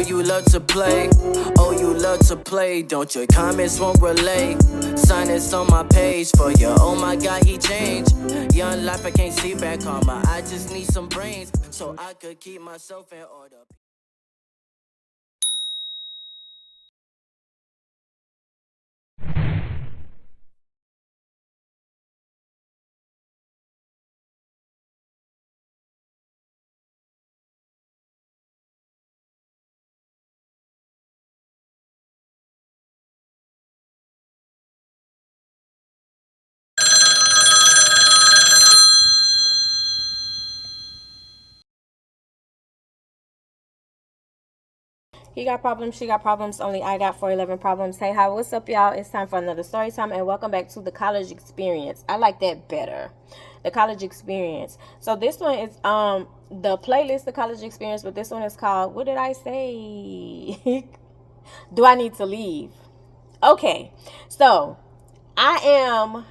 you love to play. Oh, you love to play. Don't your comments won't relay. Sign this on my page for you. Oh my God, he changed. Young life, I can't see back karma. I just need some brains so I could keep myself in order. He got problems, she got problems, only I got 411 problems. Hey, hi, what's up, y'all? It's time for another story time, and welcome back to the college experience. I like that better. The college experience. So this one is the playlist, the college experience, but this one is called, what did I say? Do I need to leave? Okay, so I am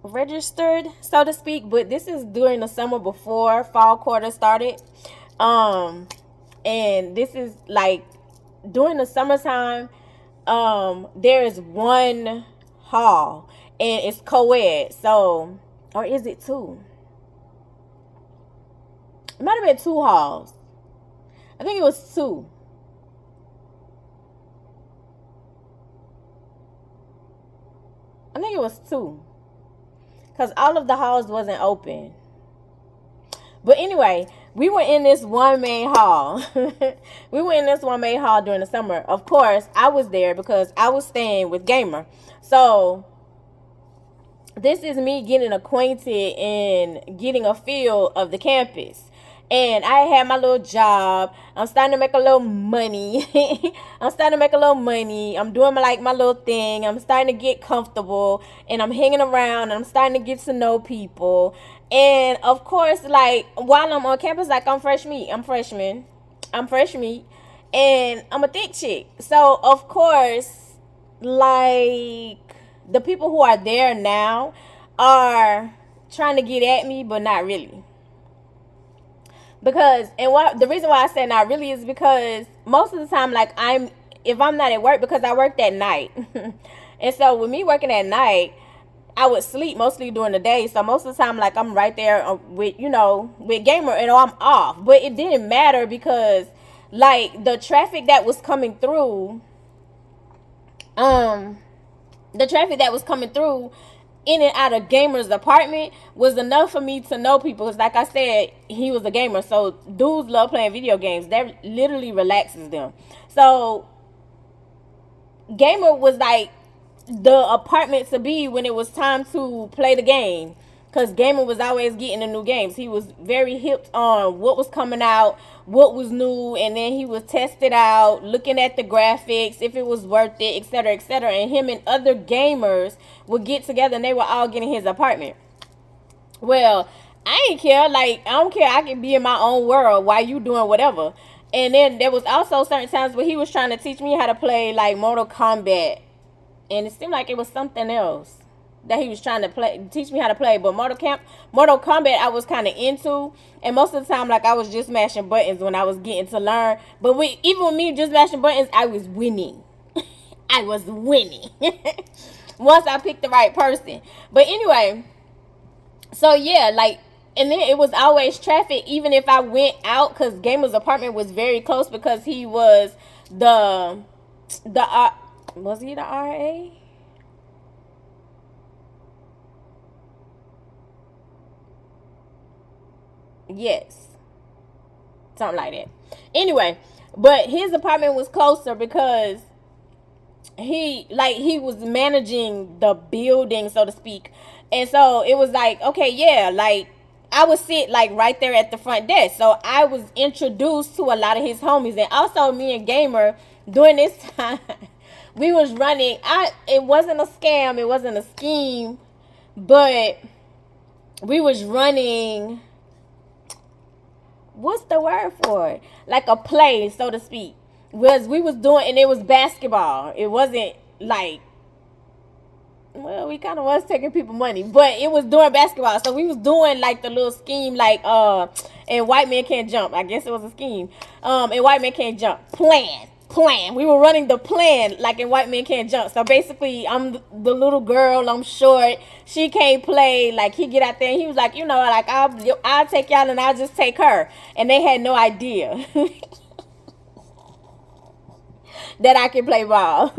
registered, so to speak, but this is during the summer before fall quarter started. And this is like during the summertime. There is one hall and it's co-ed. So, or is it two? It might have been two halls. I think it was two. I think it was two, because all of the halls wasn't open. But anyway, we were in this one main hall. We were in this one main hall during the summer. Of course, I was there because I was staying with Gamer. So this is me getting acquainted and getting a feel of the campus. And I had my little job. I'm starting to make a little money. I'm doing my little thing. I'm starting to get comfortable. And I'm hanging around. And I'm starting to get to know people. And of course, like, while I'm on campus, like, I'm fresh meat. I'm fresh meat. And I'm a thick chick. So, of course, like, the people who are there now are trying to get at me, but not really. Because, and the reason why I say not really is because most of the time, like, if I'm not at work, because I worked at night. And so with me working at night, I would sleep mostly during the day. So most of the time, like, I'm right there with Gamer, and I'm off. But it didn't matter because, like, the traffic that was coming through, in and out of Gamer's apartment was enough for me to know people. Because, like I said, he was a gamer. So dudes love playing video games. That literally relaxes them. So Gamer was like the apartment to be when it was time to play the game, because Gamer was always getting the new games. He was very hip on what was coming out, what was new, and then he was test it out, looking at the graphics, if it was worth it, etc., etc. And him and other gamers would get together, and they were all getting his apartment. Well, I ain't care. Like, I don't care. I can be in my own world while you doing whatever. And then there was also certain times where he was trying to teach me how to play, like, Mortal Kombat. And it seemed like it was something else that he was trying to teach me how to play. But Mortal Kombat I was kind of into. And most of the time, like, I was just mashing buttons when I was getting to learn. But even with me just mashing buttons, I was winning. I was winning. Once I picked the right person. But anyway, so yeah, like, and then it was always traffic even if I went out, because Gamer's apartment was very close, because he was was he the RA? Yes. Something like that. Anyway, but his apartment was closer because he was managing the building, so to speak. And so it was like, okay, yeah, like, I would sit, like, right there at the front desk. So I was introduced to a lot of his homies. And also me and Gamer, during this time, we was running. It wasn't a scam. It wasn't a scheme. But we was running, what's the word for it? Like a play, so to speak. We was doing, and it was basketball. It wasn't like Well, we kind of was taking people money, but it was during basketball, so we was doing like the little scheme, like and white men can't jump. I guess it was a scheme. And white men can't jump. Plan. We were running the plan like in white men can't jump. So basically, I'm the little girl. I'm short. She can't play. Like he get out there and he was like, you know, like I'll take y'all and I'll just take her. And they had no idea that I can play ball.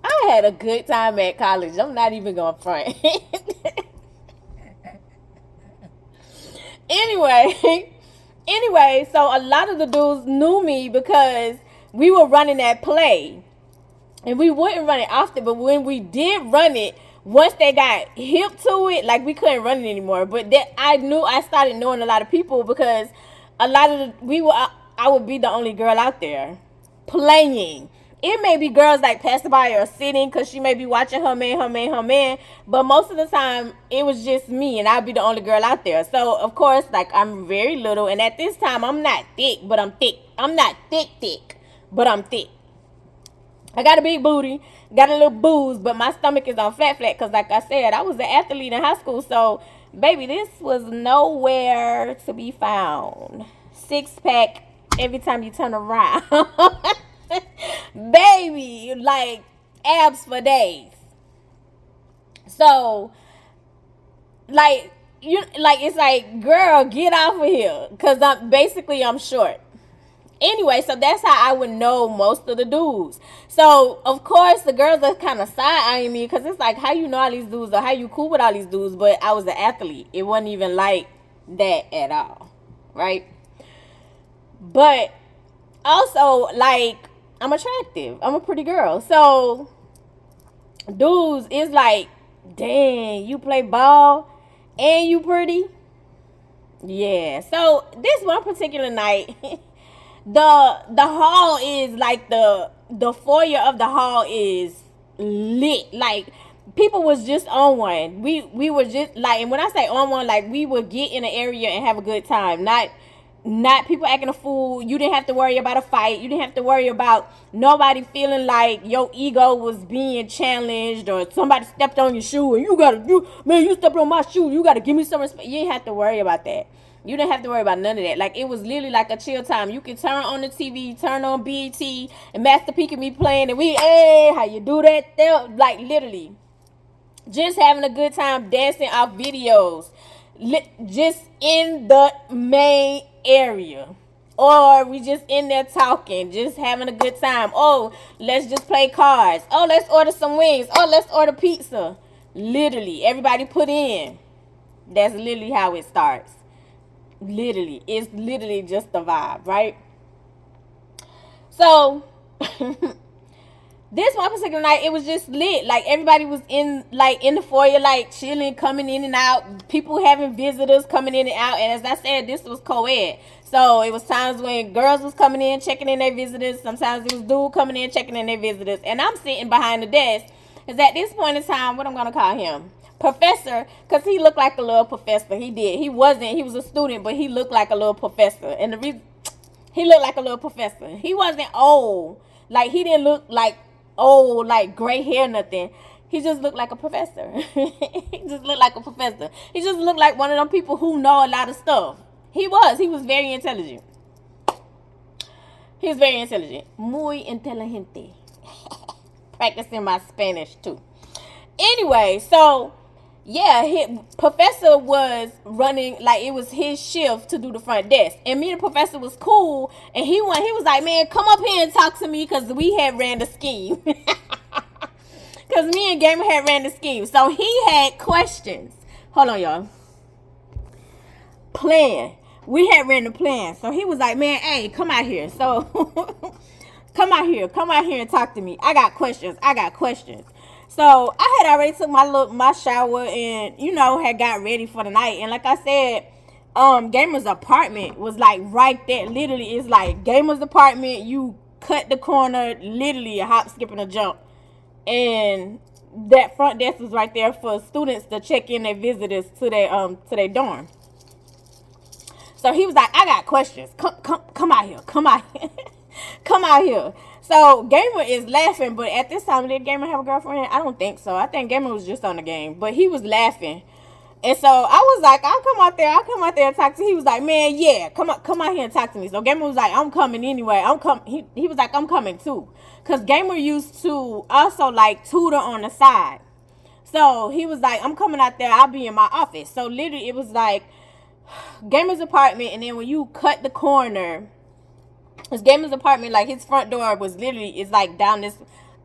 I had a good time at college. I'm not even going to front. Anyway, so a lot of the dudes knew me because we were running that play. And we wouldn't run it often, but when we did run it, once they got hip to it, like we couldn't run it anymore. But that I started knowing a lot of people because a lot of I would be the only girl out there playing. It may be girls like passing by or sitting because she may be watching her man. But most of the time, it was just me and I'd be the only girl out there. So, of course, like I'm very little. And at this time, I'm not thick, but I'm thick. I'm not thick, but I'm thick. I got a big booty, got a little booze, but my stomach is on flat because, like I said, I was an athlete in high school. So, baby, this was nowhere to be found. 6-pack every time you turn around. Baby, like abs for days. So like it's like, girl, get off of here, because I'm short. Anyway, so that's how I would know most of the dudes. So of course the girls are kind of side-eyeing me because it's like, how you know all these dudes or how you cool with all these dudes? But I was an athlete. It wasn't even like that at all, right? But also, like, I'm attractive. I'm a pretty girl. So, dudes is like, dang, you play ball and you pretty? Yeah. So, this one particular night, the hall is like the foyer of the hall is lit. Like, people was just on one. We were just like, and when I say on one, like we would get in an area and have a good time. Not people acting a fool. You didn't have to worry about a fight. You didn't have to worry about nobody feeling like your ego was being challenged or somebody stepped on your shoe and you stepped on my shoe. You gotta give me some respect. You didn't have to worry about that. You didn't have to worry about none of that. Like, it was literally like a chill time. You could turn on the TV, turn on BET, and Master P can be playing, and hey, how you do that? Like, literally, just having a good time, dancing off videos, just in the main area. Or we just in there talking, just having a good time. Oh, let's just play cards. Oh, let's order some wings. Oh, let's order pizza. Literally, everybody put in. That's literally how it starts. Literally, it's literally just the vibe, right? So this one particular night, it was just lit. Like, everybody was in the foyer, like chilling, coming in and out, people having visitors coming in and out. And as I said, this was co-ed, so it was times when girls was coming in, checking in their visitors. Sometimes it was dude coming in, checking in their visitors. And I'm sitting behind the desk, because at this point in time, what I'm gonna call him, professor, because he looked like a little professor. He was a student, but he looked like a little professor. And the reason he looked like a little professor, he wasn't old. Like, he didn't look like old, like gray hair, nothing. He just looked like a professor. He just looked like a professor. He just looked like one of them people who know a lot of stuff. He was very intelligent. He was very intelligent. Muy inteligente. Practicing my Spanish too. Anyway, so yeah, professor was running, like, it was his shift to do the front desk. And me and the professor was cool. And he was like, man, come up here and talk to me, because we had ran the scheme. Because me and Gamer had ran the scheme. So he had questions. Hold on, y'all. Plan. We had ran the plan. So he was like, man, hey, come out here. So come out here and talk to me. I got questions. So I had already took my shower and, had got ready for the night. And like I said, Gamer's apartment was like right there. Literally, it's like Gamer's apartment. You cut the corner, literally a hop, skip, and a jump. And that front desk was right there for students to check in their visitors to their dorm. So he was like, I got questions. Come out here. Come Come out here. So Gamer is laughing, but at this time, did Gamer have a girlfriend? I don't think so. I think Gamer was just on the game, but he was laughing. And so I was like, I'll come out there and talk to him. He was like, man, yeah, come out here and talk to me. So Gamer was like, I'm coming anyway. He was like, I'm coming too. Cause Gamer used to also like tutor on the side. So he was like, I'm coming out there, I'll be in my office. So literally it was like Gamer's apartment, and then when you cut the corner, his Gamer's apartment, like his front door was literally, it's like down this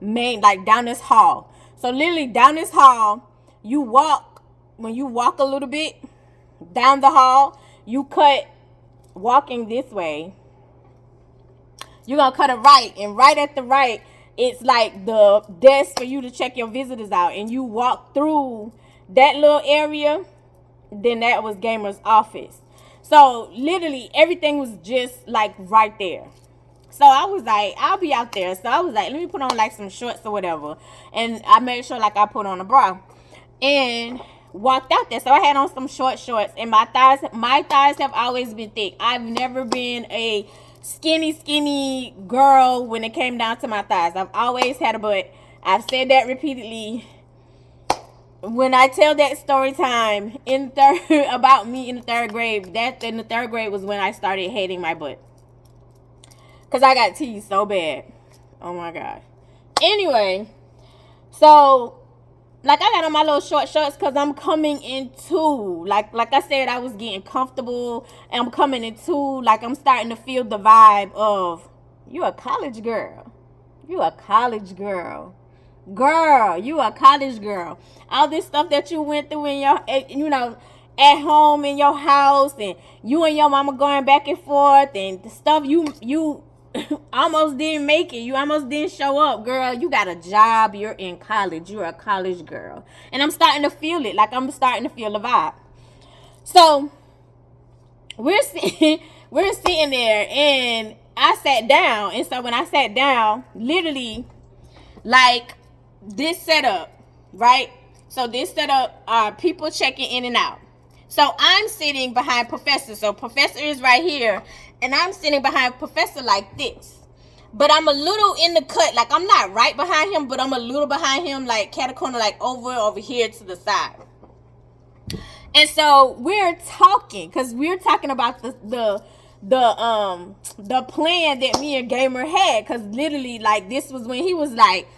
down this hall. So literally down this hall, when you walk a little bit down the hall, you cut walking this way. You're going to cut a right, and right at the right, it's like the desk for you to check your visitors out. And you walk through that little area, then that was Gamer's office. So literally everything was just like right there. So I was like, I'll be out there. So I was like, let me put on like some shorts or whatever. And I made sure like I put on a bra. And walked out there. So I had on some shorts, and my thighs have always been thick. I've never been a skinny girl when it came down to my thighs. I've always had a butt. I've said that repeatedly. When I tell that story time about me in the third grade, that in the third grade was when I started hating my butt. Because I got teased so bad. Oh my God. Anyway, so like I got on my little shorts because I'm coming into, like I said, I was getting comfortable, and I'm coming into, like I'm starting to feel the vibe of, you a college girl. You a college girl. Girl, you a college girl. All this stuff that you went through in your, at home in your house, and you and your mama going back and forth, and the stuff you almost didn't make it. You almost didn't show up, girl. You got a job. You're in college. You're a college girl. And I'm starting to feel it. Like I'm starting to feel the vibe. So we're sitting there, and I sat down. And so when I sat down, literally, like this setup, right? So this setup are people checking in and out. So I'm sitting behind Professor. So Professor is right here, and I'm sitting behind Professor like this. But I'm a little in the cut. Like I'm not right behind him, but I'm a little behind him, like catacorner, like over here to the side. And so we're talking, because we're talking about the plan that me and Gamer had. Because literally, like, this was when he was like,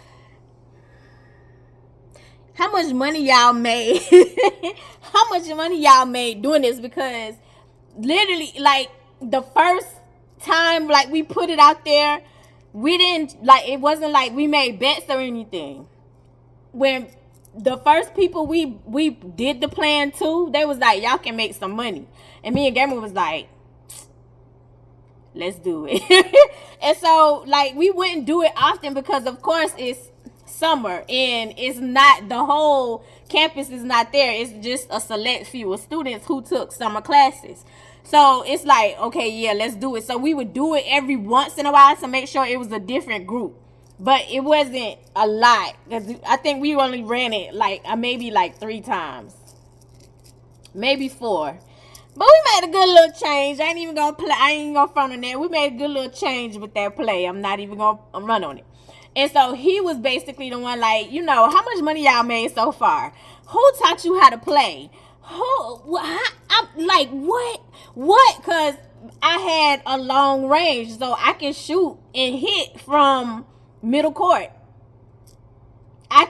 how much money y'all made? How much money y'all made doing this? Because literally, like, the first time, like, we put it out there, we didn't, like, it wasn't like we made bets or anything. When the first people we did the plan to, they was like, y'all can make some money. And me and Gamer was like, let's do it. And so, like, we wouldn't do it often because, of course, it's summer and it's not, the whole campus is not there. It's just a select few of students who took summer classes. So it's like, okay, yeah, let's do it. So we would do it every once in a while to make sure it was a different group. But it wasn't a lot, because I think we only ran it like maybe like 3 times, maybe 4. But we made a good little change. I ain't even gonna front on that. We made a good little change with that play. I'm not even gonna run on it. And so he was basically the one, like, how much money y'all made so far? Who taught you how to play? I'm like, what? Because I had a long range, so I can shoot and hit from middle court. I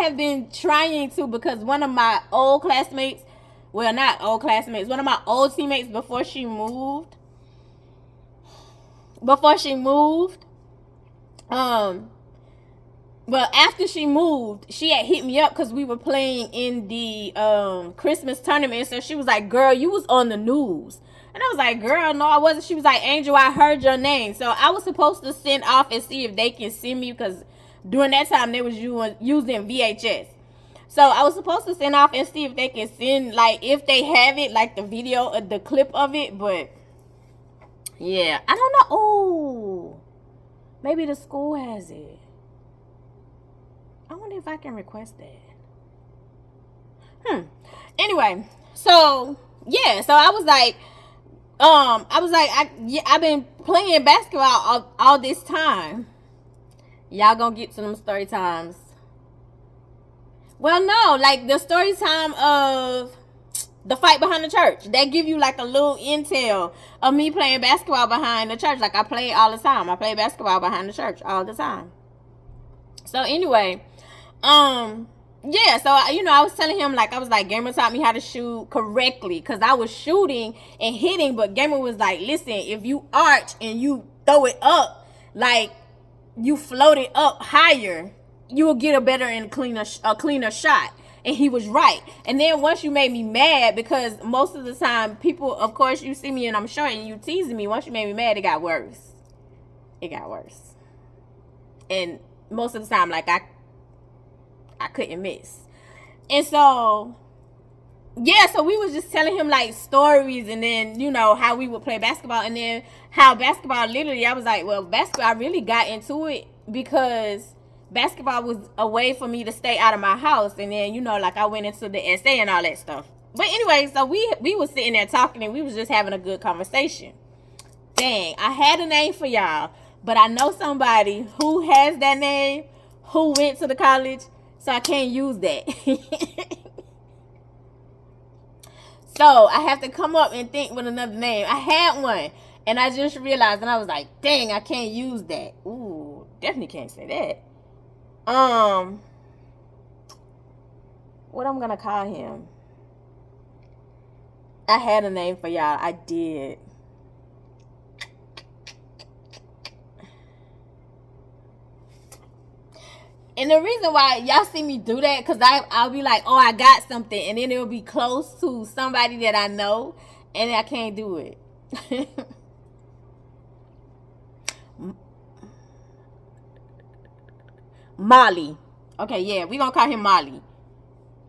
have been trying to, because one of my old classmates, well, not old classmates, one of my old teammates before she moved, well, after she moved, she had hit me up because we were playing in the Christmas tournament. So she was like, girl, you was on the news. And I was like, girl, no, I wasn't. She was like, Angel, I heard your name. So I was supposed to send off and see if they can see me, because during that time they was using VHS. So I was supposed to send off and see if they can send, like, if they have it, like the video, the clip of it. But yeah, I don't know. Oh, maybe the school has it. I wonder if I can request that. Anyway, so yeah, so I was like, I was like, I've been playing basketball all this time. Y'all gonna get to them story times. Well, no, like the story time of the fight behind the church. That give you like a little intel of me playing basketball behind the church. Like I play all the time. I play basketball behind the church all the time. So anyway, yeah, so I was telling him, like, I was like, Gamer taught me how to shoot correctly, because I was shooting and hitting, but Gamer was like, listen, if you arch and you throw it up, like you float it up higher, you will get a better and cleaner shot. And he was right. And then once you made me mad, because most of the time people, of course, you see me and I'm short and you teasing me. Once you made me mad, it got worse. It got worse. And most of the time, like, I couldn't miss. And so, yeah, so we was just telling him like stories, and then, how we would play basketball, and then how basketball, literally, I was like, well, basketball, I really got into it because basketball was a way for me to stay out of my house. And then, like, I went into the SA and all that stuff. But anyway, so we was sitting there talking, and we was just having a good conversation. Dang, I had a name for y'all, but I know somebody who has that name, who went to the college, so I can't use that. So I have to come up and think with another name. I had one, and I just realized, and I was like, dang, I can't use that. Ooh, definitely can't say that. What I'm gonna call him? I had a name for y'all. I did. And the reason why y'all see me do that, because I'll be like, oh, I got something, and then it'll be close to somebody that I know, and I can't do it. Molly. Okay, yeah, we gonna call him Molly.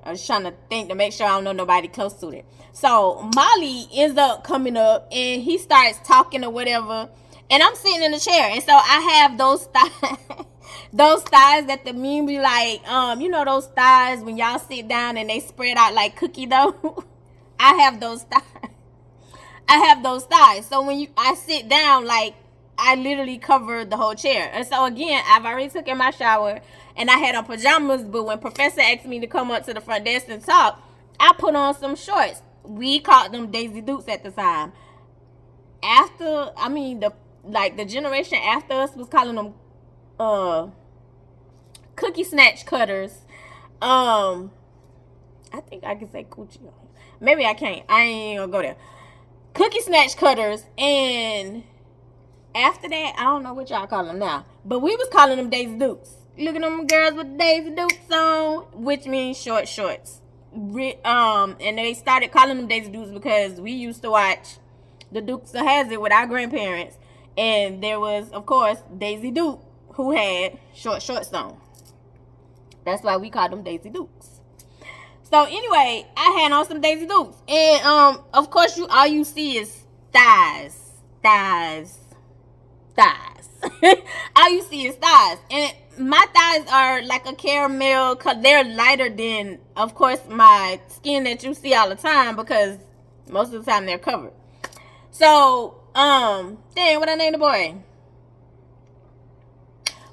I was trying to think to make sure I don't know nobody close to it. So Molly ends up coming up, and he starts talking or whatever, and I'm sitting in the chair, and so I have those thighs. Those thighs that the meme be like, those thighs when y'all sit down and they spread out like cookie dough. I have those thighs. So when I sit down, like, I literally cover the whole chair. And so again, I've already taken my shower and I had on pajamas, but when Professor asked me to come up to the front desk and talk, I put on some shorts. We called them Daisy Dukes at the time. The generation after us was calling them cookie snatch cutters. I think I can say coochie. Maybe I can't. I ain't gonna go there. Cookie snatch cutters. And after that, I don't know what y'all call them now, but we was calling them Daisy Dukes. Look at them girls with Daisy Dukes on, which means short shorts. And they started calling them Daisy Dukes because we used to watch the Dukes of Hazzard with our grandparents, and there was, of course, Daisy Duke, who had short shorts on. That's why we called them Daisy Dukes. So anyway, I had on some Daisy Dukes, and of course, all you see is thighs. All you see is thighs, and my thighs are like a caramel, cause they're lighter than, of course, my skin that you see all the time, because most of the time they're covered. So dang, what I named the boy?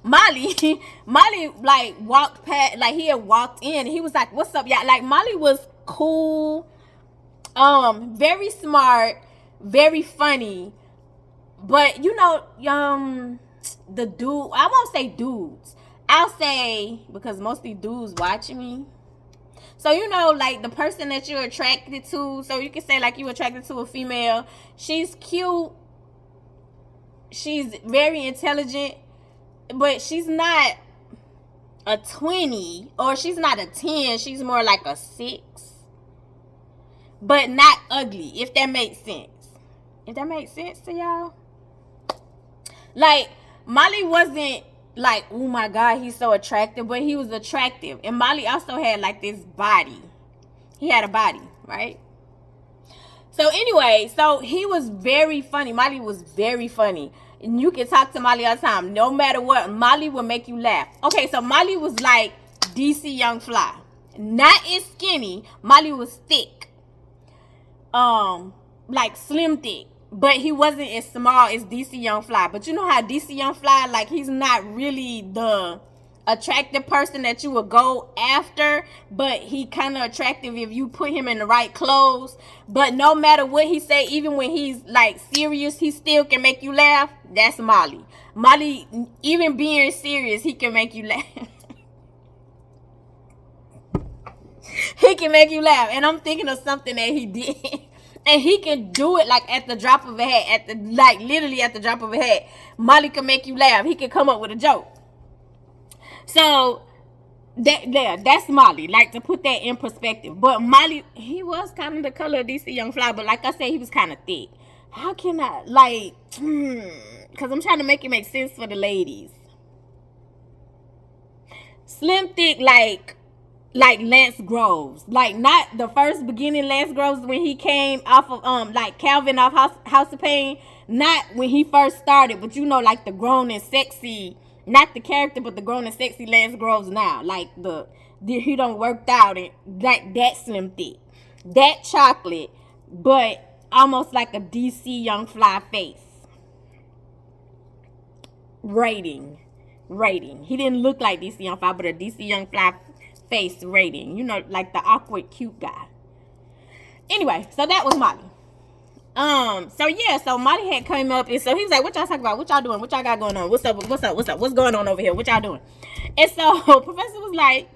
Molly, like, walked past, like, he had walked in, and he was like, what's up, y'all? Like, Molly was cool, very smart, very funny, but, the dude, I won't say dudes, I'll say, because most of these dudes watching me, so, like, the person that you're attracted to, so you can say, like, you're attracted to a female, she's cute, she's very intelligent, but she's not a 20, or she's not a 10. She's more like a 6. But not ugly, if that makes sense. If that makes sense to y'all? Like, Molly wasn't like, oh my God, he's so attractive, but he was attractive. And Molly also had like this body. He had a body, right? So anyway, so he was very funny. Molly was very funny. And you can talk to Molly all the time. No matter what, Molly will make you laugh. Okay, so Molly was like DC Young Fly. Not as skinny. Molly was thick. Like slim thick. but he wasn't as small as DC Young Fly. But you know how DC Young Fly, like, he's not really the attractive person that you would go after, but he kind of attractive if you put him in the right clothes. But no matter what he say, even when he's like serious, he still can make you laugh. That's Molly. Molly, even being serious, he can make you laugh. He can make you laugh. And I'm thinking of something that he did. And he can do it like at the drop of a hat. Literally at the drop of a hat. Molly can make you laugh. He can come up with a joke. So that's Molly. Like, to put that in perspective. But Molly, he was kind of the color of DC Young Fly. But like I said, he was kind of thick. How can I, like, because I'm trying to make it make sense for the ladies. Slim thick, like Lance Groves. Like, not the first beginning Lance Groves when he came off of like Calvin off House of Pain. Not when he first started, but you know, like the grown and sexy, not the character, but the grown and sexy Lance Groves now. Like he don't worked out and like that slim thick. That chocolate, but almost like a DC Young Fly face. Rating. He didn't look like DC Young Fly, but a DC Young Fly face rating. You know, like the awkward, cute guy. Anyway, so that was Molly. So Molly had come up, and so he was like, what y'all talking about? What y'all doing? What y'all got going on? What's up? What's going on over here? What y'all doing? And so Professor was like,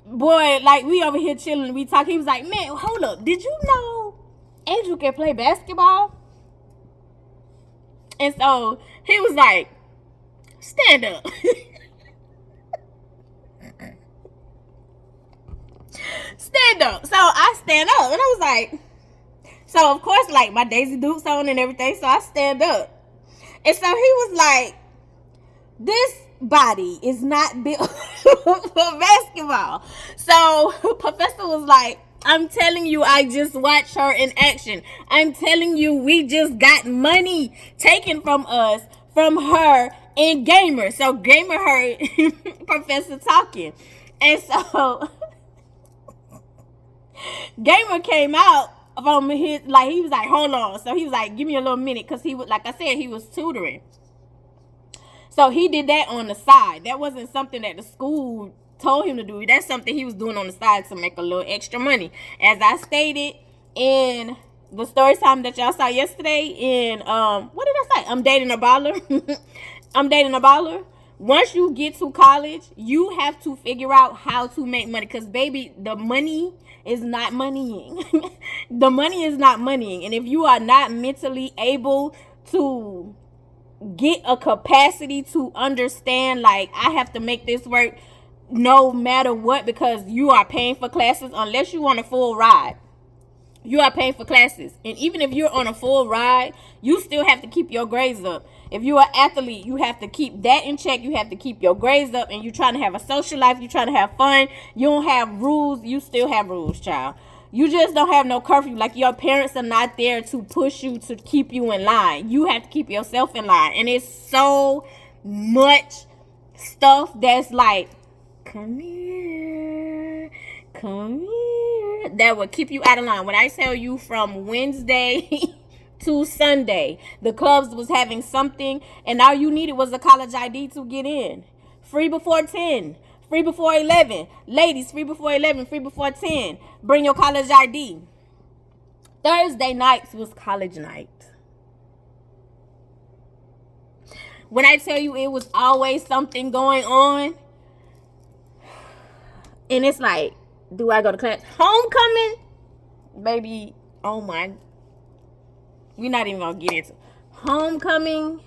boy, like, we over here chilling, we talking. He was like, man, hold up. Did you know Andrew can play basketball? And so he was like, stand up. Stand up. So I stand up, and I was like, so of course, like, my Daisy Dukes on and everything, so I stand up. And so he was like, this body is not built for basketball. So Professor was like, I'm telling you, I just watched her in action. I'm telling you, we just got money taken from us, from her, and Gamer. So Gamer heard Professor talking. And so Gamer came out from his, like, he was like, hold on. So he was like, give me a little minute, because he was, like I said, he was tutoring. So he did that on the side. That wasn't something that the school told him to do. That's something he was doing on the side to make a little extra money. As I stated in the story time that y'all saw yesterday in, what did I say? I'm dating a baller. I'm dating a baller. Once you get to college, you have to figure out how to make money. Because, baby, the money is not moneying. The money is not moneying. And if you are not mentally able to get a capacity to understand, like, I have to make this work no matter what, because you are paying for classes, unless you want a full ride. You are paying for classes. And even if you're on a full ride, you still have to keep your grades up. If you're an athlete, you have to keep that in check. You have to keep your grades up. And you're trying to have a social life. You're trying to have fun. You don't have rules. You still have rules, child. You just don't have no curfew. Like, your parents are not there to push you, to keep you in line. You have to keep yourself in line. And it's so much stuff that's like, come here, that will keep you out of line. When I tell you, from Wednesday to Sunday, the clubs was having something, and all you needed was a college ID to get in. Free before 10, free before 11. Ladies, free before 11, free before 10. Bring your college ID. Thursday nights was college night. When I tell you, it was always something going on. And it's like, do I go to class? Homecoming? Baby, oh my. We're not even going to get into homecoming.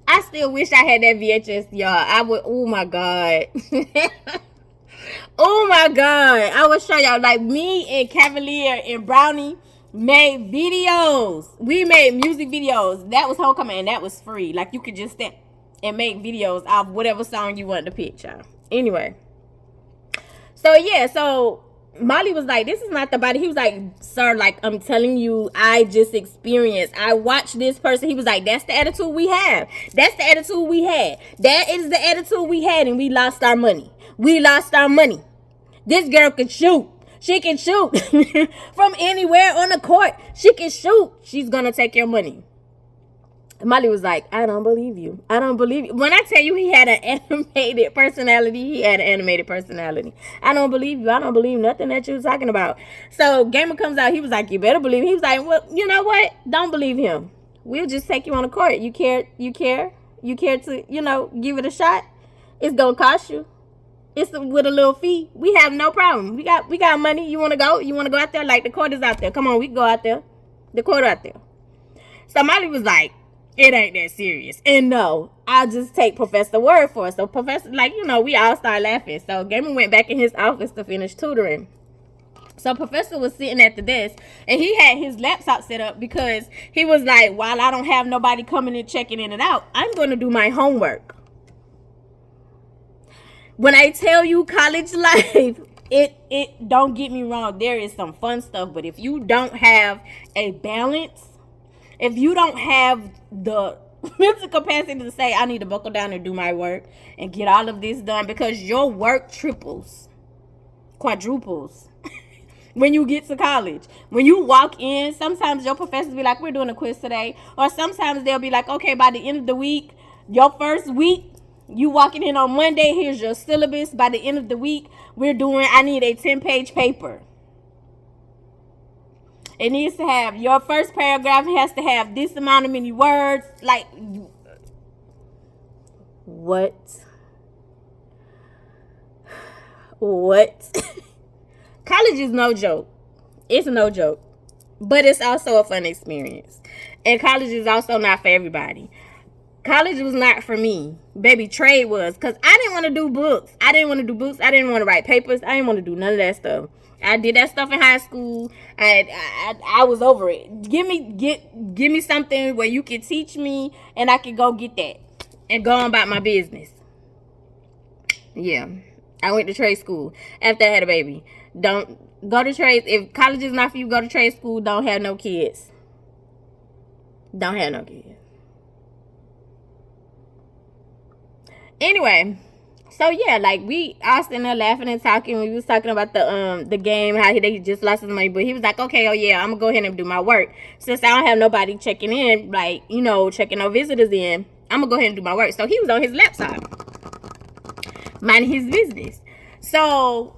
I still wish I had that VHS, y'all. I would, oh my God. Oh my God. I will show y'all. Like, me and Cavalier and Brownie made videos. We made music videos. That was homecoming, and that was free. Like, you could just stand and make videos of whatever song you wanted to pick, y'all. Anyway. So, yeah. So, Molly was like, this is not the body. He was like, sir, like, I'm telling you, I just experienced. I watched this person. He was like, that's the attitude we have. That's the attitude we had. That is the attitude we had, and we lost our money. We lost our money. This girl could shoot. She can shoot from anywhere on the court. She can shoot. She's gonna take your money. Molly was like, I don't believe you. I don't believe you. When I tell you he had an animated personality, he had an animated personality. I don't believe you. I don't believe nothing that you're talking about. So Gamer comes out. He was like, you better believe him. He was like, well, you know what? Don't believe him. We'll just take you on the court. You care to, give it a shot? It's going to cost you. It's with a little fee. We have no problem. We got money. You want to go? You want to go out there? Like, the court is out there. Come on, we can go out there. The court out there. So Molly was like, it ain't that serious. And no, I'll just take Professor's word for it. So Professor, we all started laughing. So Gamer went back in his office to finish tutoring. So Professor was sitting at the desk, and he had his laptop set up because he was like, while I don't have nobody coming and checking in and out, I'm going to do my homework. When I tell you college life, it don't get me wrong, there is some fun stuff, but if you don't have a balance, if you don't have the mental capacity to say, I need to buckle down and do my work and get all of this done, because your work triples, quadruples when you get to college. When you walk in, sometimes your professors be like, we're doing a quiz today. Or sometimes they'll be like, okay, by the end of the week, your first week, you walking in on Monday, here's your syllabus. By the end of the week, I need a 10-page paper. It needs to have, your first paragraph has to have this amount of many words. Like, what? College is no joke. It's no joke. But it's also a fun experience. And college is also not for everybody. College was not for me. Baby, trade was. Because I didn't want to do books. I didn't want to write papers. I didn't want to do none of that stuff. I did that stuff in high school. I was over it. Give me something where you can teach me and I can go get that and go on about my business. Yeah. I went to trade school after I had a baby. Don't go to trade. If college is not for you, go to trade school. Don't have no kids. Don't have no kids. Anyway, so yeah, like we all sitting there laughing and talking. We was talking about the game, how they just lost his money, but he was like, okay, oh yeah, I'm gonna go ahead and do my work. Since I don't have nobody checking in, like, checking no visitors in, I'm gonna go ahead and do my work. So he was on his laptop, minding his business. So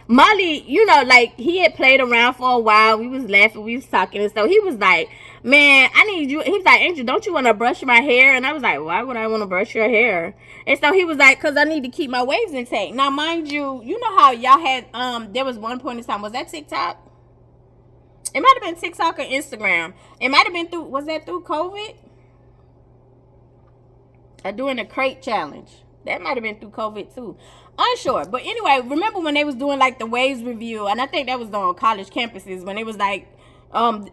Molly, he had played around for a while. We was laughing, we was talking, and so he was like, man, I need you. He was like, Angel, don't you want to brush my hair? And I was like, why would I want to brush your hair? And so he was like, because I need to keep my waves intact. Now, mind you, you know how y'all had, there was one point in time, was that TikTok? It might have been TikTok or Instagram. It might have been was that through COVID? Or doing a crate challenge. That might have been through COVID too. Unsure. But anyway, remember when they was doing like the waves review, and I think that was on college campuses, when it was like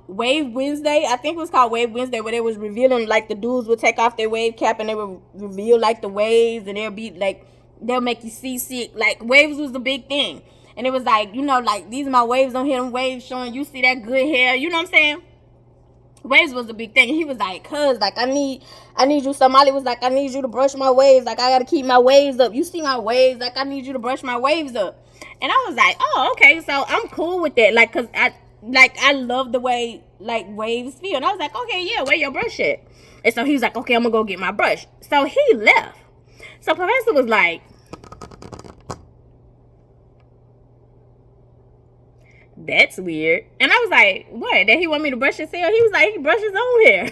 Wave Wednesday. I think it was called Wave Wednesday, where they was revealing, like, the dudes would take off their wave cap and they would reveal like the waves, and they'll make you see sick. Like, waves was the big thing. And it was like, like, these are my waves on here, waves showing you see that good hair. You know what I'm saying? Waves was a big thing. He was like, cuz, like, I need you. Somebody was like, I need you to brush my waves. Like, I gotta keep my waves up. You see my waves? Like, I need you to brush my waves up. And I was like, oh, okay. So I'm cool with that. Like, cause I love the way, like, waves feel. And I was like, okay, yeah, where your brush at? And so he was like, okay, I'm gonna go get my brush. So he left. So Professor was like, that's weird. And I was like, what? That he want me to brush his hair? He was like, he can brush his own hair.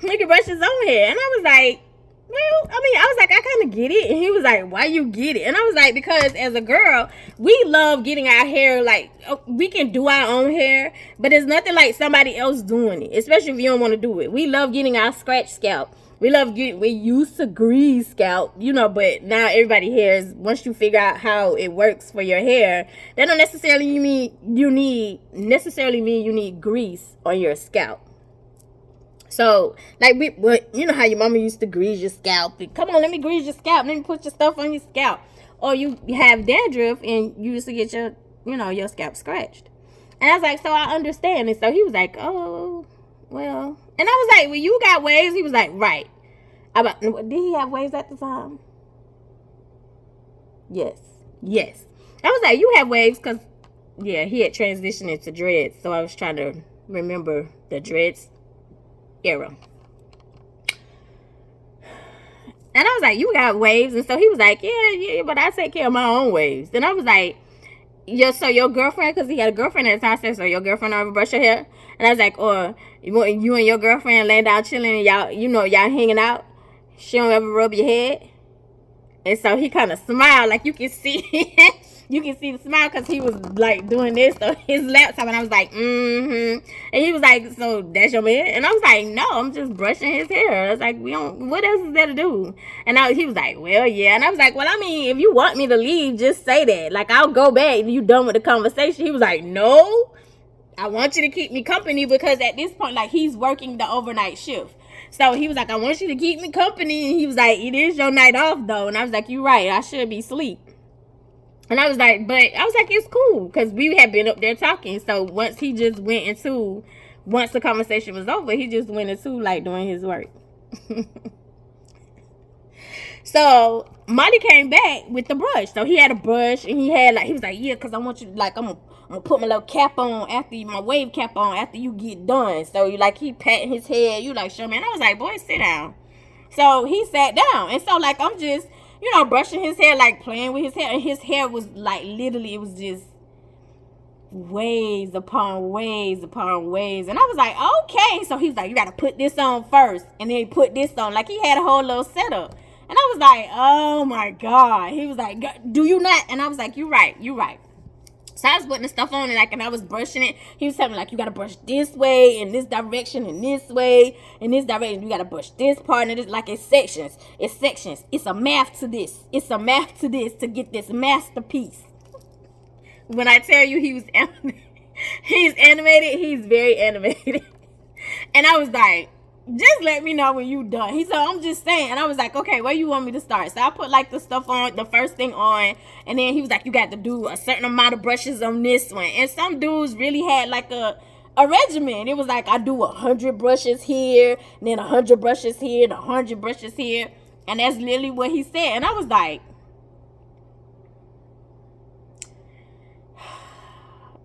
He can brush his own hair. And I was like, well, I was like, I kind of get it. And he was like, why you get it? And I was like, because as a girl, we love getting our hair, like, we can do our own hair, but it's nothing like somebody else doing it, especially if you don't want to do it. We love getting our scratch scalp. We used to grease scalp, but now everybody hairs, once you figure out how it works for your hair, that don't necessarily mean you need grease on your scalp. So, like, you know how your mama used to grease your scalp. Come on, let me grease your scalp. Let me put your stuff on your scalp. Or you have dandruff and you used to get your scalp scratched. And I was like, so I understand. And so he was like, oh, well. And I was like, well, you got waves? He was like, right. Did he have waves at the time? Yes. I was like, you have waves, because, yeah, he had transitioned into dreads. So I was trying to remember the dreads era. And I was like, you got waves? And so he was like, yeah, but I take care of my own waves. And I was like, yeah, so your girlfriend, because he had a girlfriend at the time, said, so your girlfriend ever brush her hair? And I was like, or you and your girlfriend laying down chilling and y'all, y'all hanging out? She don't ever rub your head? And so he kind of smiled, like you can see, you can see the smile, because he was like doing this on his laptop, and I was like, and he was like, so that's your man? And I was like, no, I'm just brushing his hair. I was like, what else is there to do? And he was like, well, yeah. And I was like, well, I mean, if you want me to leave, just say that. Like, I'll go back and you done with the conversation. He was like, no, I want you to keep me company, because at this point, like, he's working the overnight shift. So he was like, I want you to keep me company. And he was like, it is your night off, though. And I was like, you're right. I should be asleep. And I was like, it's cool, because we had been up there talking. So once the conversation was over, he just went into, like, doing his work. So Molly came back with the brush. So he had a brush, and he was like, yeah, because I want you, like, I'm gonna put my little cap on my wave cap on after you get done. So he patting his head. You like, sure, man. I was like, boy, sit down. So he sat down, and so like I'm just, brushing his hair, like playing with his hair, and his hair was like literally, it was just waves upon waves upon waves. And I was like, okay. So he was like, you gotta put this on first, and then he put this on. Like, he had a whole little setup. And I was like, oh my God. He was like, do you not? And I was like, you're right. So I was putting the stuff on, and I was brushing it. He was telling me, like, you gotta brush this way, in this direction, in this way, in this direction. You gotta brush this part, and it's like it's sections. It's a math to this. It's a math to this to get this masterpiece. When I tell you he's animated, he's very animated. And I was like, just let me know when you done. He said, I'm just saying. And I was like, okay, where you want me to start? So I put like the stuff on, the first thing on, and then he was like, you got to do a certain amount of brushes on this one. And some dudes really had like a regimen. It was like, I do 100 brushes here, and then 100 brushes here, and 100 brushes here. And that's literally what he said. And I was like,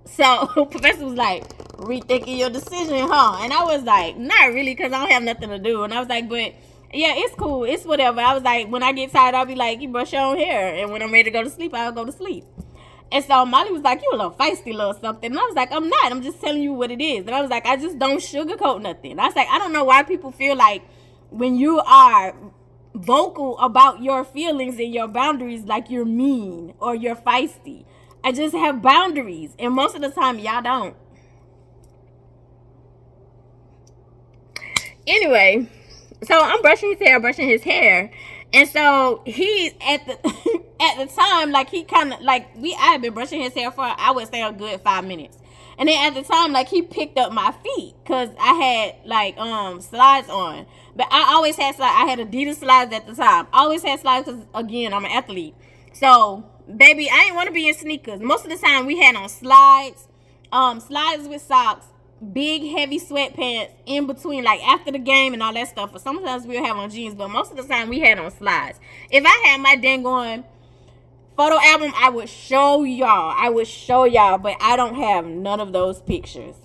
so Professor was like, rethinking your decision, huh? And I was like, not really, because I don't have nothing to do. And I was like, but yeah, it's cool, it's whatever. I was like, when I get tired, I'll be like, you brush your own hair, and when I'm ready to go to sleep, I'll go to sleep. And so Molly was like, you a little feisty little something. And I was like, I'm not, I'm just telling you what it is. And I was like, I just don't sugarcoat nothing. I was like, I don't know why people feel like when you are vocal about your feelings and your boundaries, like you're mean or you're feisty. I just have boundaries, and most of the time y'all don't. Anyway, so I'm brushing his hair, and so he at the time, like, he kind of like I had been brushing his hair for, I would say, a good 5 minutes. And then at the time, like, he picked up my feet, because I had like slides on, but I always had slides. I had Adidas slides at the time. I always had slides because, again, I'm an athlete. So baby, I didn't want to be in sneakers. Most of the time we had on slides with socks, big heavy sweatpants in between, like after the game and all that stuff. Or sometimes we'll have on jeans, but most of the time we had on slides. If I had my dang on photo album, I would show y'all, but I don't have none of those pictures.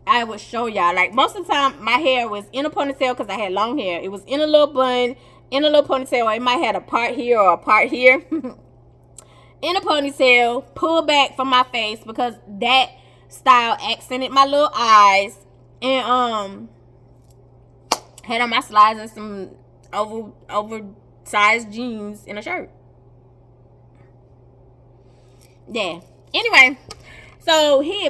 I would show y'all. Like, most of the time my hair was in a ponytail, because I had long hair. It was in a little bun, in a little ponytail, or it might have a part here or a part here. In a ponytail, pulled back from my face, because that style accented my little eyes. And had on my slides and some oversized jeans and a shirt. Yeah. Anyway, so he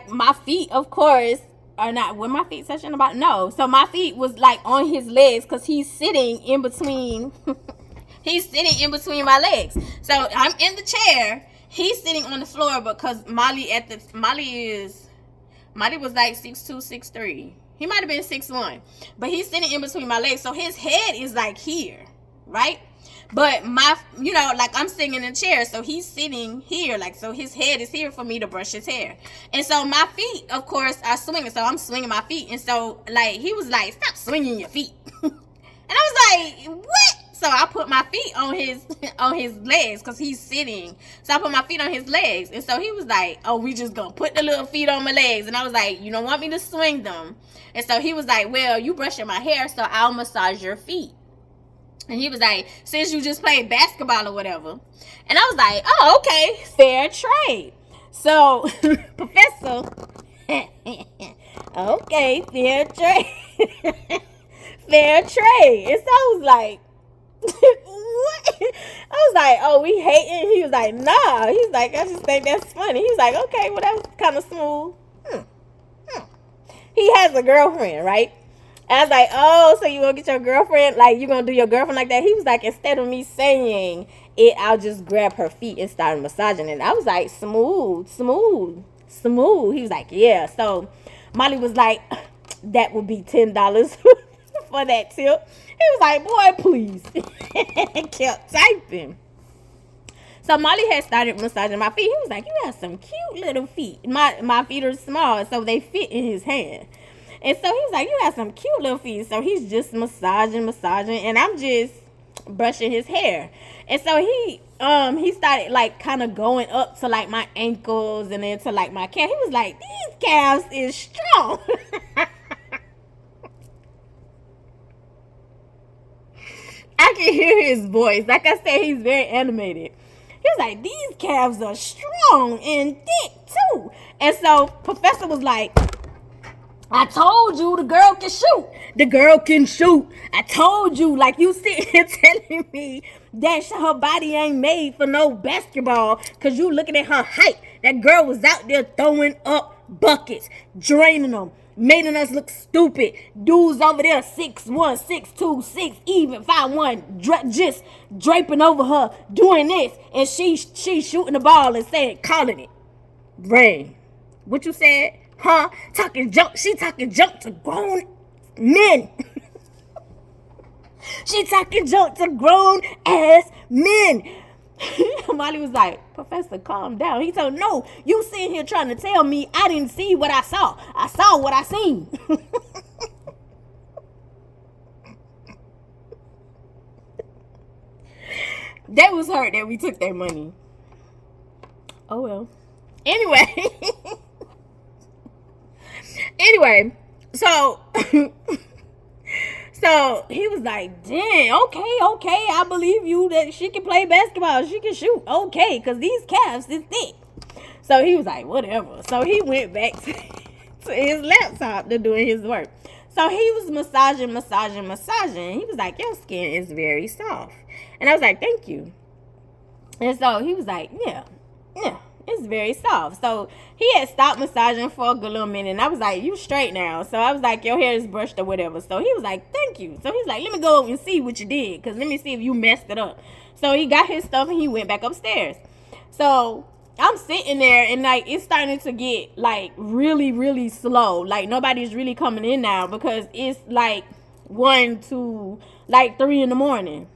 my feet, of course, are not, were my feet touching about? No. So my feet was like on his legs, because he's sitting in between He's sitting in between my legs. So I'm in the chair. He's sitting on the floor, because Molly was like 6'2", 6'3". He might have been 6'1", but he's sitting in between my legs. So his head is like here, right? But like, I'm sitting in a chair, so he's sitting here, like, so his head is here for me to brush his hair. And so my feet, of course, are swinging. So I'm swinging my feet. And so, like, he was like, stop swinging your feet. And I was like, what? So I put my feet on his on his legs because he's sitting. So I put my feet on his legs. And so he was like, oh, we just gonna put the little feet on my legs. And I was like, you don't want me to swing them. And so he was like, well, you brushing my hair, so I'll massage your feet. And he was like, since you just played basketball or whatever. And I was like, oh, okay, fair trade. So, Professor, okay, fair trade. Fair trade. And so I was like, what? I was like, oh, we hating? He was like, nah. He's like, I just think that's funny. He's like, okay, well, that was kind of smooth. He has a girlfriend, right? I was like, oh, so you gonna get your girlfriend, like, you gonna do your girlfriend like that? He was like, instead of me saying it, I'll just grab her feet and start massaging it. I was like, smooth. He was like, yeah. So Molly was like, that would be $10 for that tip. He was like, boy, please. And kept typing. So Molly had started massaging my feet. He was like, you have some cute little feet. My feet are small, so they fit in his hand. And so he was like, you have some cute little feet. So he's just massaging, and I'm just brushing his hair. And so he started like kind of going up to like my ankles and then to like my calf. He was like, these calves is strong. I can hear his voice. Like I said, he's very animated. He was like, these calves are strong and thick too. And so Professor was like, I told you the girl can shoot. The girl can shoot. I told you, like you sitting here telling me that her body ain't made for no basketball because you looking at her height. That girl was out there throwing up buckets, draining them, making us look stupid. Dudes over there 6'1", 6'2", 6 even 5'1", just draping over her, doing this, and she's shooting the ball and saying, calling it. Rain. What you said? Huh? Talking junk. She talking junk to grown men. She talking junk to grown ass men. Molly was like, Professor, calm down. He told, no, you sitting here trying to tell me I didn't see what I saw. I saw what I seen. That was hurt that we took their money. Oh well. Anyway, so he was like, dang, okay, I believe you that she can play basketball, she can shoot, okay, because these calves is thick. So he was like, whatever. So he went back to his laptop to doing his work. So he was massaging. He was like, your skin is very soft. And I was like, thank you. And so he was like, yeah, it's very soft. So he had stopped massaging for a good little minute. And I was like, you straight now. So I was like, your hair is brushed or whatever. So he was like, thank you. So he's like, let me go and see what you did, because let me see if you messed it up. So he got his stuff and he went back upstairs. So I'm sitting there and like it's starting to get like really, really slow. Like nobody's really coming in now because it's like 1 to like 3 in the morning.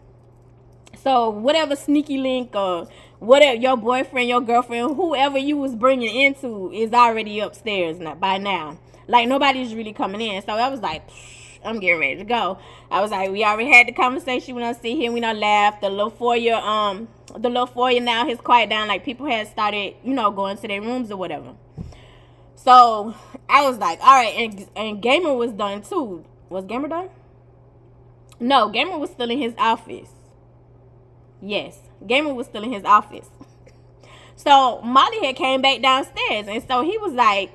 So whatever sneaky link or whatever your boyfriend, your girlfriend, whoever you was bringing into is already upstairs by now. Like nobody's really coming in. So I was like, I'm getting ready to go. I was like, we already had the conversation. We don't sit here, we don't laugh. The little foyer now has quiet down. Like people had started, going to their rooms or whatever. So I was like, all right, and Gamer was done too. Was Gamer done? No, Gamer was still in his office. Yes, Gamer was still in his office. So Molly had came back downstairs, and so he was like,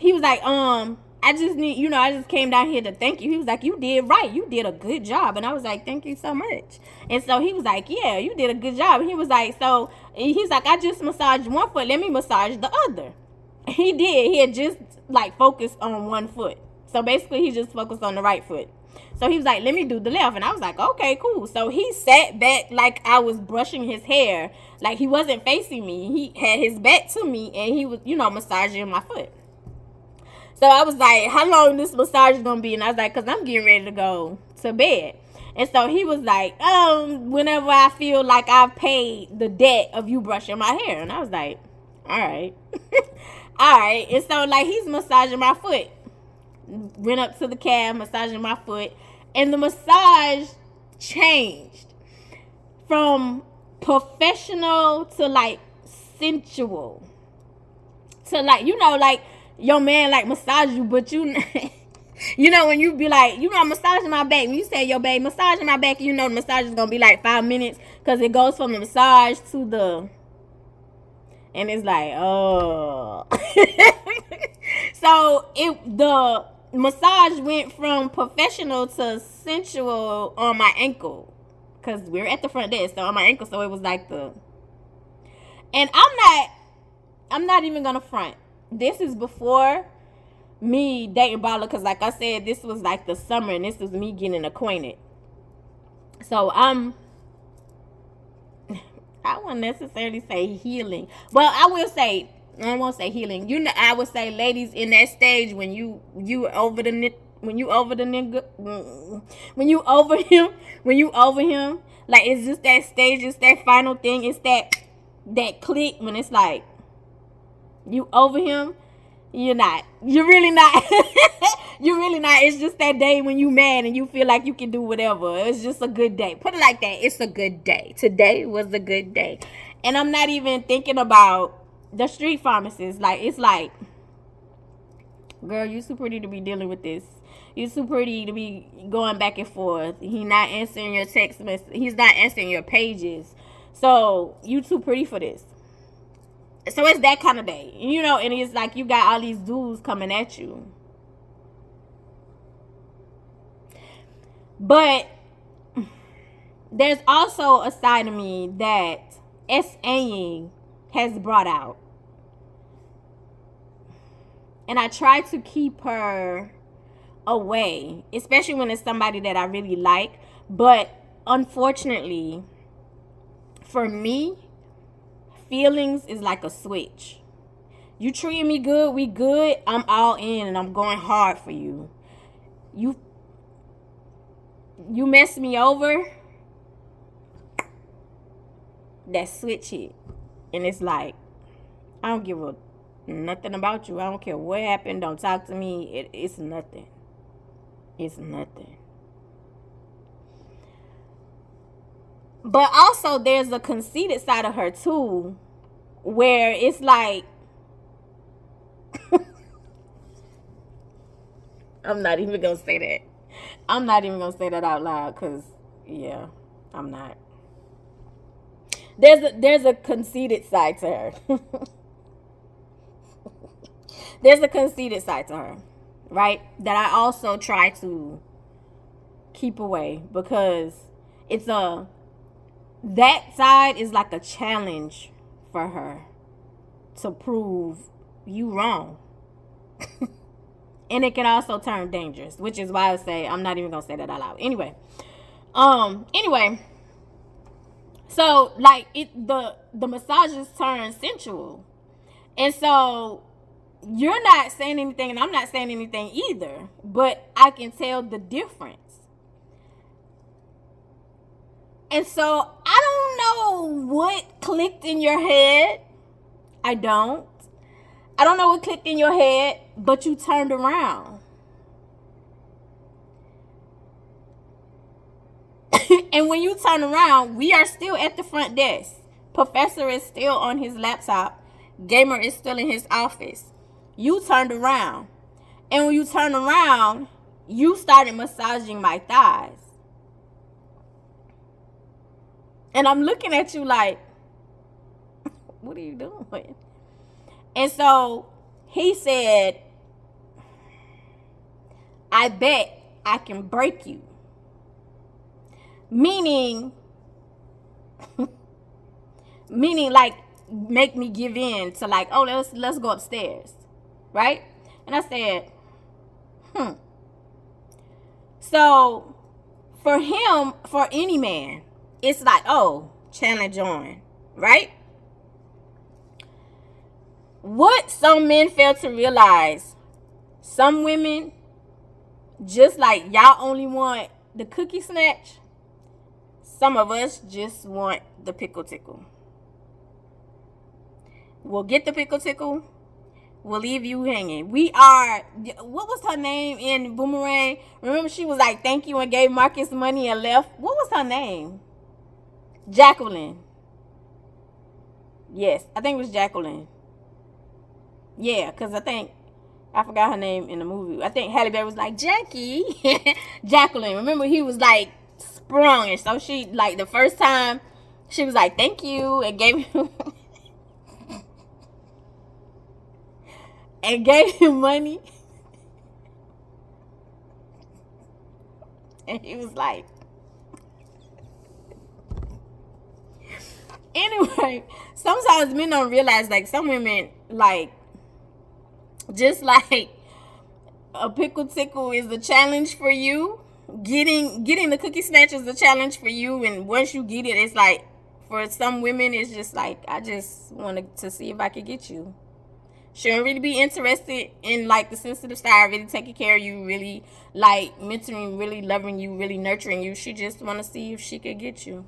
I just came down here to thank you. He was like, you did right. You did a good job. And I was like, thank you so much. And so he was like, yeah, you did a good job. And he was like, I just massaged one foot. Let me massage the other. He did. He had just like focused on one foot. So basically he just focused on the right foot. So he was like, let me do the left. And I was like, okay, cool. So he sat back like I was brushing his hair. Like he wasn't facing me. He had his back to me and he was, massaging my foot. So I was like, how long this massage is going to be? And I was like, because I'm getting ready to go to bed. And so he was like, whenever I feel like I've paid the debt of you brushing my hair. And I was like, all right. All right. And so like he's massaging my foot. Went up to the calf, massaging my foot. And the massage changed from professional to like sensual. To like, you know, like your man like massage you, but you you know, when you be like, you know, I'm massaging my back. When you say, yo, babe, massaging my back, you know the massage is going to be like 5 minutes because it goes from the massage to the, and it's like, oh. So the massage went from professional to sensual on my ankle because we're at the front desk, so on my ankle, so it was like and I'm not even going to front. This is before me dating Bala, because like I said, this was like the summer and this was me getting acquainted. So I won't necessarily say healing. Well, I won't say healing. You know, I would say ladies in that stage when you over the nigga, when you over him, like it's just that stage, it's that final thing, it's that click when it's like you over him. You're not. You're really not. You're really not. It's just that day when you mad and you feel like you can do whatever. It's just a good day. Put it like that. It's a good day. Today was a good day. And I'm not even thinking about the street pharmacist. Like, it's like, girl, you too pretty to be dealing with this. You too pretty to be going back and forth. He's not answering your text message. He's not answering your pages. So, you too pretty for this. So it's that kind of day, you know, and it's like you got all these dudes coming at you. But there's also a side of me that SAing has brought out. And I try to keep her away, especially when it's somebody that I really like. But unfortunately, for me, feelings is like a switch. You treating me good, we good, I'm all in and I'm going hard for you. You mess me over, that switch hit. And it's like, I don't give a nothing about you. I don't care what happened. Don't talk to me. It's nothing. It's nothing. But also there's a conceited side of her too, where it's like, I'm not even gonna say that. I'm not even gonna say that out loud because, yeah, I'm not. There's a conceited side to her. There's a conceited side to her, right? That I also try to keep away because that side is like a challenge for her to prove you wrong. And it can also turn dangerous, which is why I say I'm not even gonna say that out loud. Anyway, so like the massages turn sensual, and so you're not saying anything, and I'm not saying anything either, but I can tell the difference. And so I don't know what clicked in your head. I don't know what clicked in your head, but you turned around. And when you turn around, we are still at the front desk. Professor is still on his laptop. Gamer is still in his office. You turned around. And when you turned around, you started massaging my thighs. And I'm looking at you like, what are you doing? And so he said, I bet I can break you. Meaning like make me give in to like, oh, let's go upstairs. Right? And I said, So for him, for any man, it's like, oh, challenge on, right? What some men fail to realize, some women, just like y'all only want the cookie snatch, some of us just want the pickle tickle. We'll get the pickle tickle. will leave you hanging. We are, what was her name in Boomerang? Remember she was like, thank you, and gave Marcus money and left? What was her name? Jacqueline. Yes, I think it was Jacqueline. Yeah, because I forgot her name in the movie. I think Halle Berry was like, Jackie. Jacqueline. Remember, he was like sprung. And so she, like, the first time, she was like, thank you, and gave him and gave him money. And he was like, anyway, sometimes men don't realize, like, some women, like, just like a pickle tickle is a challenge for you, getting the cookie snatch is a challenge for you, and once you get it, it's like, for some women, it's just like, I just wanted to see if I could get you. She don't really be interested in, like, the sensitive side, really taking care of you, really, like, mentoring, really loving you, really nurturing you. She just want to see if she could get you.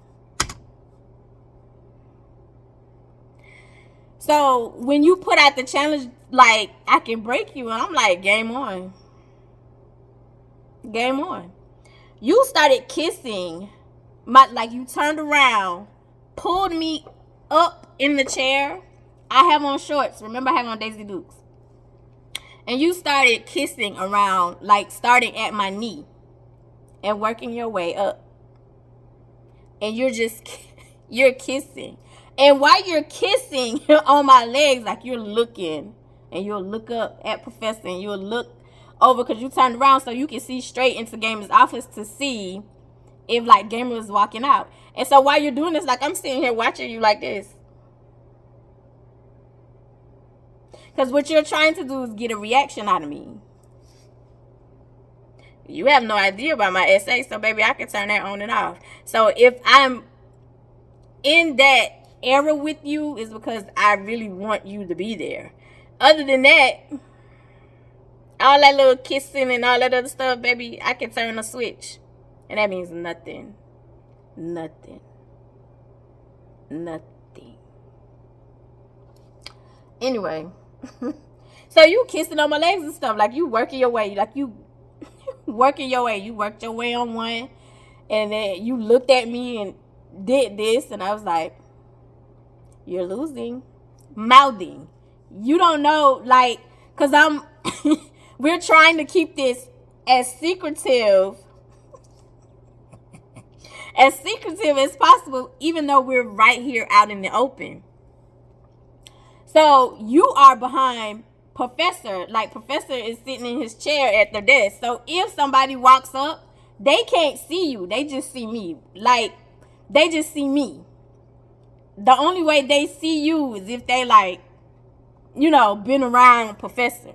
So, when you put out the challenge, like, I can break you, and I'm like, game on. Game on. You started kissing, like, you turned around, pulled me up in the chair. I have on shorts. Remember, I have on Daisy Dukes. And you started kissing around, like, starting at my knee and working your way up. And you're kissing. And while you're kissing on my legs, like, you're looking, and you'll look up at Professor, and you'll look over, because you turned around so you can see straight into Gamer's office to see if, like, Gamer was walking out. And so while you're doing this, like, I'm sitting here watching you like this. Because what you're trying to do is get a reaction out of me. You have no idea about my essay, so baby, I can turn that on and off. So if I'm in that era with you, is because I really want you to be there. Other than that, all that little kissing and all that other stuff, baby, I can turn a switch. And that means nothing. Nothing. Nothing. Anyway. So you kissing on my legs and stuff, like, you working your way, like, you working your way. You worked your way on one, and then you looked at me and did this, and I was like, you're losing. Mouthing. You don't know, like, because we're trying to keep this as secretive as possible, even though we're right here out in the open. So you are behind Professor. Like, Professor is sitting in his chair at the desk. So if somebody walks up, they can't see you. They just see me. Like, they just see me. The only way they see you is if they, like, you know, been around Professor.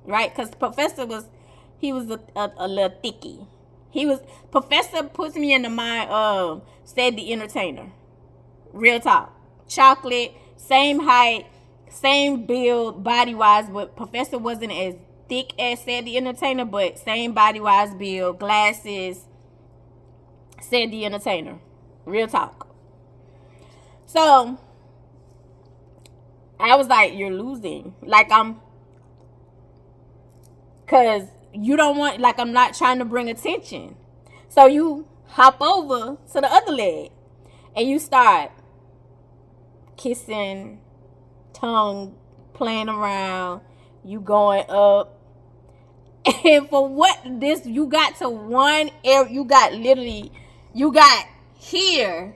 Right? Because Professor was a little thicky. Professor puts me in the mind of Said the Entertainer. Real talk. Chocolate, same height, same build, body-wise, but Professor wasn't as thick as Said the Entertainer, but same body-wise build, glasses, Said the Entertainer. Real talk. So, I was like, you're losing. Like, because you don't want, like, I'm not trying to bring attention. So you hop over to the other leg, and you start kissing, tongue playing around, you going up, and for what this, you got to one area, you got here,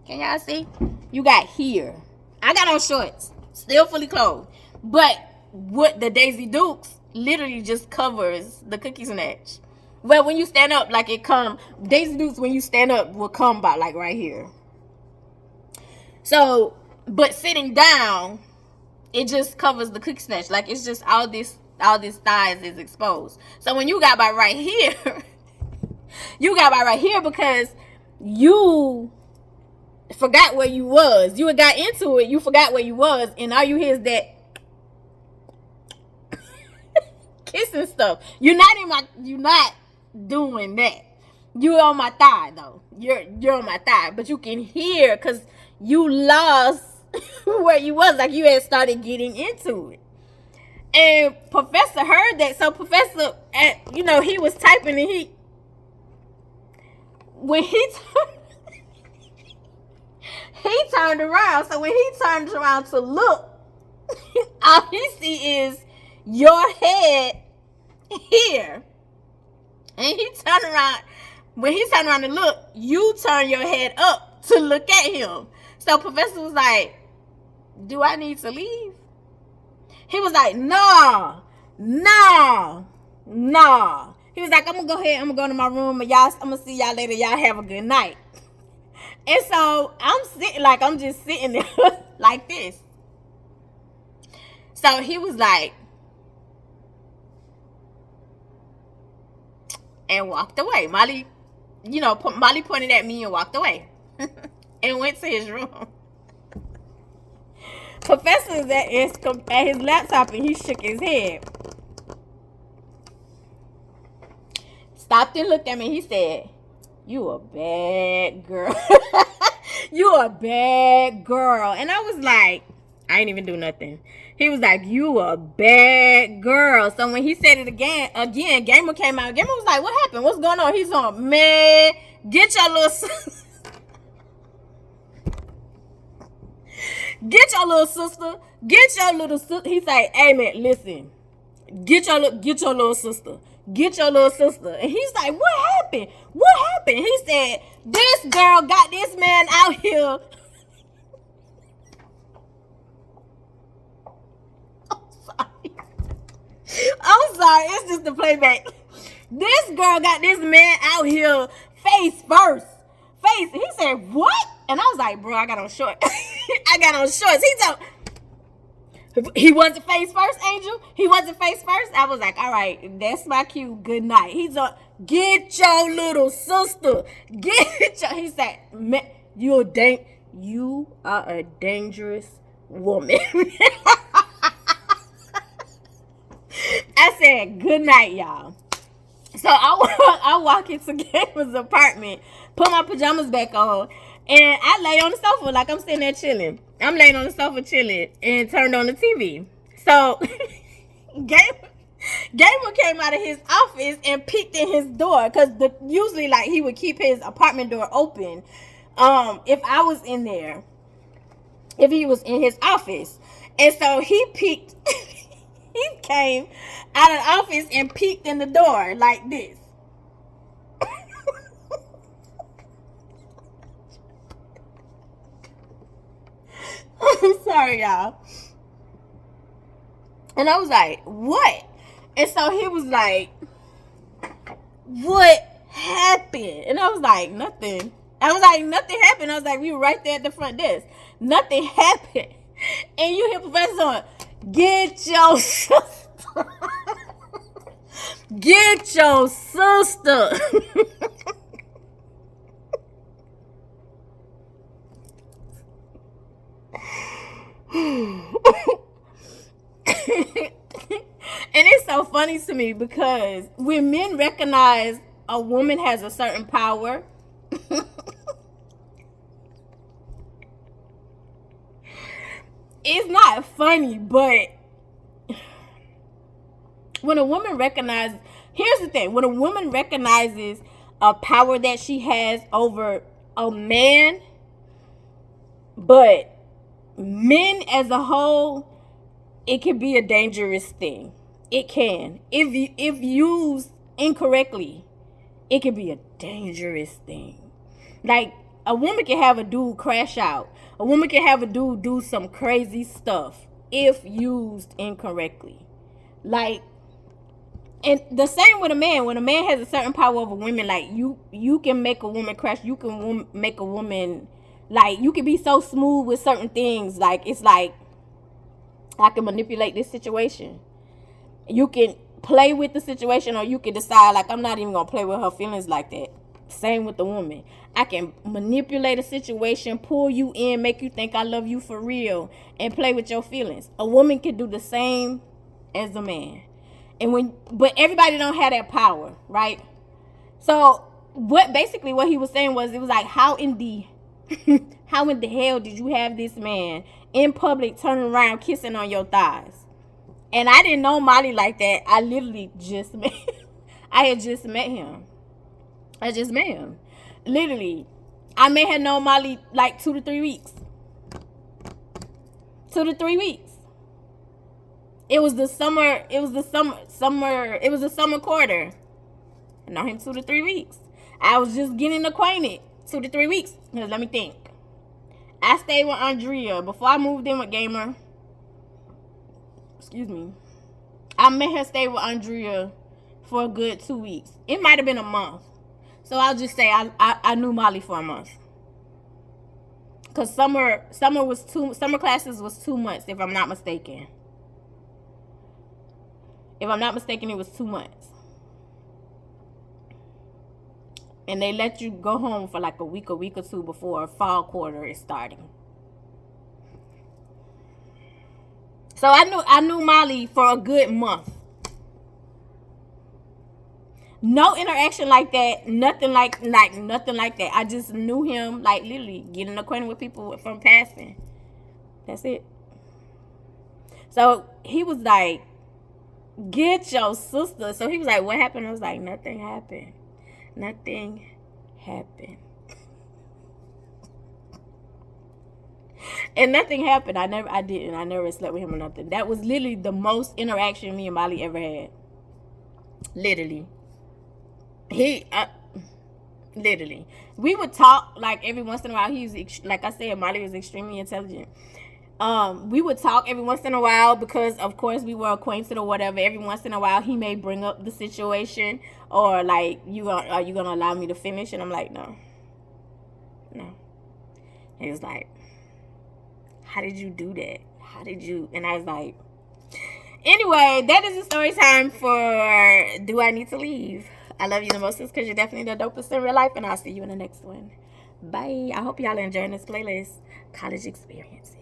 can y'all see? You got here. I got on shorts, still fully clothed, but what the Daisy Dukes literally just covers the cookie snatch. Well, when you stand up, like, it come, Daisy Dukes, when you stand up, will come by, like, right here. So, but sitting down, it just covers the cookie snatch. Like, it's just all this thighs is exposed. So when you got by right here, because you forgot where you was. You got into it, you forgot where you was, and all you hear is that kissing stuff. You're not doing that. You're on my thigh though. You're on my thigh, but you can hear, because you lost where you was, like, you had started getting into it. And Professor heard that. So Professor, he was typing, and when he he turned around. So when he turns around to look, all he see is your head here. And he turned around. When he turned around to look, you turn your head up to look at him. So Professor was like, do I need to leave? He was like, nah. He was like, I'm gonna go ahead, I'm gonna go to my room, and I'm gonna see y'all later. Y'all have a good night. And so I'm just sitting there like this. So he was like, and walked away. Molly pointed at me and walked away and went to his room. Professor is at his laptop, and he shook his head. Stopped and looked at me. He said, you a bad girl. You a bad girl. And I was like, I ain't even do nothing. He was like, you a bad girl. So when he said it again, Gamer came out. Gamer was like, what happened? What's going on? He's on, man, get your little sister. Get your little sister. Get your little sister. He's like, hey, man, listen. Get your little sister. Get your little sister. And he's like, what happened? What happened? He said, this girl got this man out here. I'm sorry. It's just the playback. This girl got this man out here face first. Face. He said, what? And I was like, bro, I got on shorts. I got on shorts. He wasn't face first, Angel. He wasn't face first. I was like, all right, that's my cue. Good night. He's on, get your little sister. He said, man, you are a dangerous woman. I said, good night, y'all. So I walk into Gamer's apartment, put my pajamas back on, and I lay on the sofa like I'm sitting there chilling. I'm laying on the sofa chilling and turned on the TV. So Gamer came out of his office and peeked in his door, because usually like he would keep his apartment door open if I was in there, if he was in his office. And so he peeked. He came out of the office and peeked in the door like this. I'm sorry, y'all. And I was like, what? And so he was like, what happened? And I was like, nothing. I was like, nothing happened. I was like, we were right there at the front desk. Nothing happened. And you hear Professor on, get your sister. Get your sister. And it's so funny to me, because when men recognize a woman has a certain power, it's not funny, but when a woman recognizes, here's the thing, when a woman recognizes a power that she has over a man, but men as a whole, it can be a dangerous thing. It can. If used incorrectly, it can be a dangerous thing. Like, a woman can have a dude crash out. A woman can have a dude do some crazy stuff if used incorrectly. Like, and the same with a man. When a man has a certain power over women, like, you can make a woman crash. You can make a woman, like, you can be so smooth with certain things. Like, it's like, I can manipulate this situation. You can play with the situation, or you can decide, like, I'm not even going to play with her feelings like that. Same with the woman. I can manipulate a situation, pull you in, make you think I love you for real, and play with your feelings. A woman can do the same as a man. But everybody don't have that power, right? So what he was saying was, it was like, how in the hell did you have this man in public turning around kissing on your thighs? And I didn't know Molly like that. I literally just met him. I had just met him. I just met him. Literally. I may have known Molly like 2 to 3 weeks. 2 to 3 weeks. It was the summer quarter. I know him 2 to 3 weeks. I was just getting acquainted. 2 to 3 weeks. Let me think. I stayed with Andrea before I moved in with Gamer. Excuse me. I met her stay with Andrea for a good 2 weeks. It might have been a month. So I'll just say I knew Molly for a month. Cause summer classes was 2 months, if I'm not mistaken. If I'm not mistaken, it was 2 months. And they let you go home for like a week or two before fall quarter is starting. So I knew Molly for a good month. No interaction like that. Nothing like that. I just knew him, like literally getting acquainted with people from passing. That's it. So he was like, "Get your sister." So he was like, "What happened?" I was like, "Nothing happened. Nothing happened." And nothing happened. I never slept with him or nothing. That was literally the most interaction me and Molly ever had. Literally. Literally. We would talk like every once in a while. Like I said, Molly was extremely intelligent. We would talk every once in a while because of course we were acquainted or whatever. Every once in a while he may bring up the situation or like, are you gonna allow me to finish? And I'm like, no. He was like, how did you do that? How did you? And I was like, anyway, that is the story time for Do I Need to Leave? I love you the most because you're definitely the dopest in real life, and I'll see you in the next one. Bye. I hope y'all are enjoying this playlist. College experience.